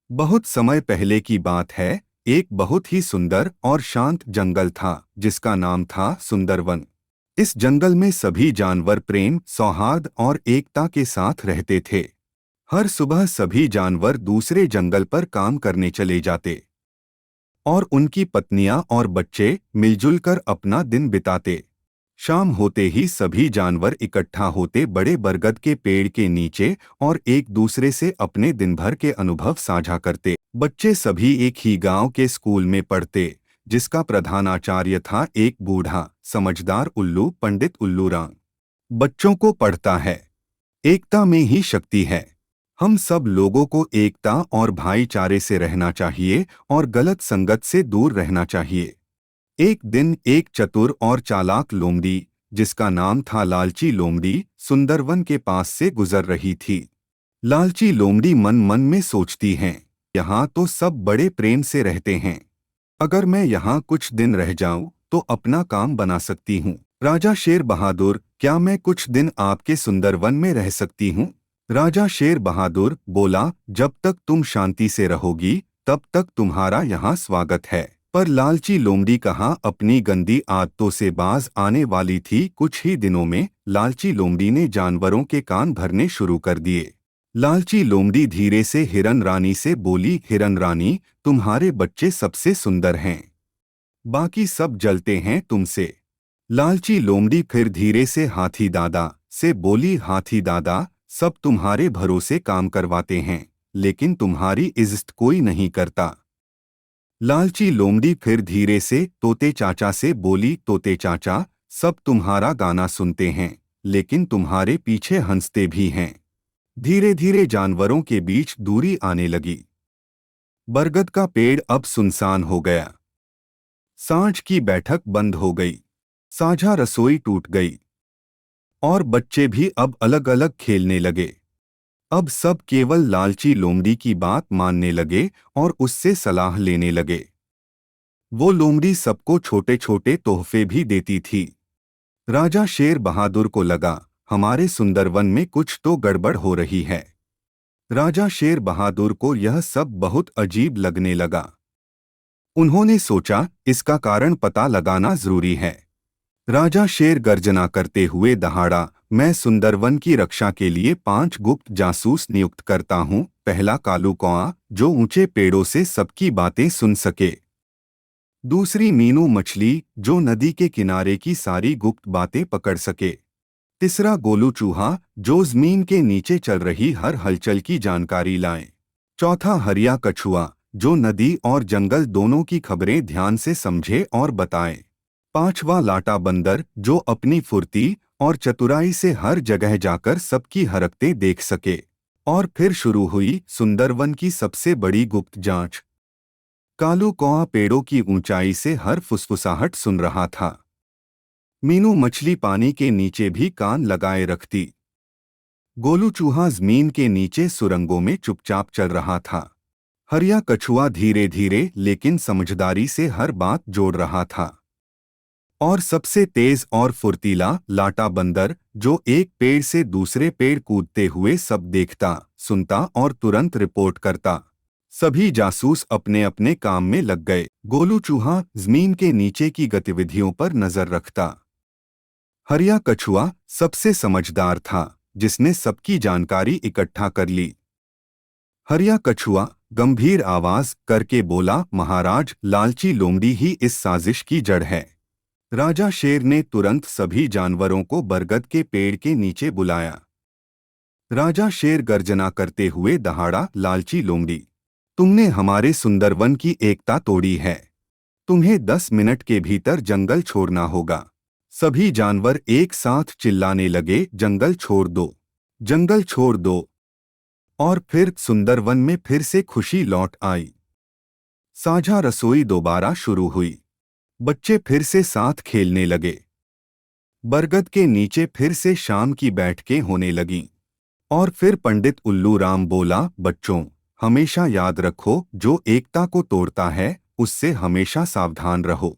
बहुत समय पहले की बात है। एक बहुत ही सुंदर और शांत जंगल था जिसका नाम था सुंदरवन। इस जंगल में सभी जानवर प्रेम, सौहार्द और एकता के साथ रहते थे। हर सुबह सभी जानवर दूसरे जंगल पर काम करने चले जाते और उनकी पत्नियां और बच्चे मिलजुल कर अपना दिन बिताते। शाम होते ही सभी जानवर इकट्ठा होते बड़े बरगद के पेड़ के नीचे और एक दूसरे से अपने दिन भर के अनुभव साझा करते। बच्चे सभी एक ही गांव के स्कूल में पढ़ते, जिसका प्रधानाचार्य था एक बूढ़ा समझदार उल्लू पंडित उल्लू राम। बच्चों को पढ़ता है, एकता में ही शक्ति है। हम सब लोगों को एकता और भाईचारे से रहना चाहिए और गलत संगत से दूर रहना चाहिए। एक दिन एक चतुर और चालाक लोमड़ी, जिसका नाम था लालची लोमड़ी, सुंदरवन के पास से गुजर रही थी। लालची लोमड़ी मन मन में सोचती है, यहाँ तो सब बड़े प्रेम से रहते हैं। अगर मैं यहाँ कुछ दिन रह जाऊं तो अपना काम बना सकती हूँ। राजा शेर बहादुर, क्या मैं कुछ दिन आपके सुंदरवन में रह सकती हूँ? राजा शेर बहादुर बोला, जब तक तुम शांति से रहोगी तब तक तुम्हारा यहाँ स्वागत है। पर लालची लोमड़ी कहाँ अपनी गंदी आदतों से बाज आने वाली थी। कुछ ही दिनों में लालची लोमड़ी ने जानवरों के कान भरने शुरू कर दिए। लालची लोमड़ी धीरे से हिरन रानी से बोली, हिरन रानी, तुम्हारे बच्चे सबसे सुंदर हैं, बाकी सब जलते हैं तुमसे। लालची लोमड़ी फिर धीरे से हाथी दादा से बोली, हाथी दादा, सब तुम्हारे भरोसे काम करवाते हैं, लेकिन तुम्हारी इज्जत कोई नहीं करता। लालची लोमड़ी फिर धीरे से तोते चाचा से बोली, तोते चाचा, सब तुम्हारा गाना सुनते हैं, लेकिन तुम्हारे पीछे हंसते भी हैं। धीरे धीरे जानवरों के बीच दूरी आने लगी। बरगद का पेड़ अब सुनसान हो गया। सांझ की बैठक बंद हो गई। साझा रसोई टूट गई और बच्चे भी अब अलग अलग खेलने लगे। अब सब केवल लालची लोमड़ी की बात मानने लगे और उससे सलाह लेने लगे। वो लोमड़ी सबको छोटे छोटे तोहफे भी देती थी। राजा शेर बहादुर को लगा, हमारे सुंदरवन में कुछ तो गड़बड़ हो रही है। राजा शेर बहादुर को यह सब बहुत अजीब लगने लगा। उन्होंने सोचा, इसका कारण पता लगाना जरूरी है। राजा शेर गर्जना करते हुए दहाड़ा, मैं सुंदरवन की रक्षा के लिए 5 गुप्त जासूस नियुक्त करता हूँ। पहला कालू कौआ, जो ऊंचे पेड़ों से सबकी बातें सुन सके। दूसरी मीनू मछली, जो नदी के किनारे की सारी गुप्त बातें पकड़ सके। तीसरा गोलू चूहा, जो जमीन के नीचे चल रही हर हलचल की जानकारी लाए। चौथा हरिया कछुआ, जो नदी और जंगल दोनों की खबरें ध्यान से समझे और बताए। पांचवा लाटा बंदर, जो अपनी फुर्ती और चतुराई से हर जगह जाकर सबकी हरकतें देख सके। और फिर शुरू हुई सुंदरवन की सबसे बड़ी गुप्त जांच। कालू कौआ पेड़ों की ऊंचाई से हर फुसफुसाहट सुन रहा था। मीनू मछली पानी के नीचे भी कान लगाए रखती। गोलू चूहा जमीन के नीचे सुरंगों में चुपचाप चल रहा था। हरिया कछुआ धीरे धीरे लेकिन समझदारी से हर बात जोड़ रहा था। और सबसे तेज और फुर्तीला लाटा बंदर, जो एक पेड़ से दूसरे पेड़ कूदते हुए सब देखता, सुनता और तुरंत रिपोर्ट करता। सभी जासूस अपने अपने काम में लग गए। गोलू चूहा जमीन के नीचे की गतिविधियों पर नजर रखता। हरिया कछुआ सबसे समझदार था, जिसने सबकी जानकारी इकट्ठा कर ली। हरिया कछुआ गंभीर आवाज करके बोला, महाराज, लालची लोमड़ी ही इस साजिश की जड़ है। राजा शेर ने तुरंत सभी जानवरों को बरगद के पेड़ के नीचे बुलाया। राजा शेर गर्जना करते हुए दहाड़ा, लालची लोमड़ी, तुमने हमारे सुंदरवन की एकता तोड़ी है। तुम्हें 10 मिनट के भीतर जंगल छोड़ना होगा। सभी जानवर एक साथ चिल्लाने लगे, जंगल छोड़ दो, जंगल छोड़ दो। और फिर सुंदरवन में फिर से खुशी लौट आई। साझा रसोई दोबारा शुरू हुई। बच्चे फिर से साथ खेलने लगे। बरगद के नीचे फिर से शाम की बैठकें होने लगीं। और फिर पंडित उल्लू राम बोला, बच्चों, हमेशा याद रखो, जो एकता को तोड़ता है उससे हमेशा सावधान रहो।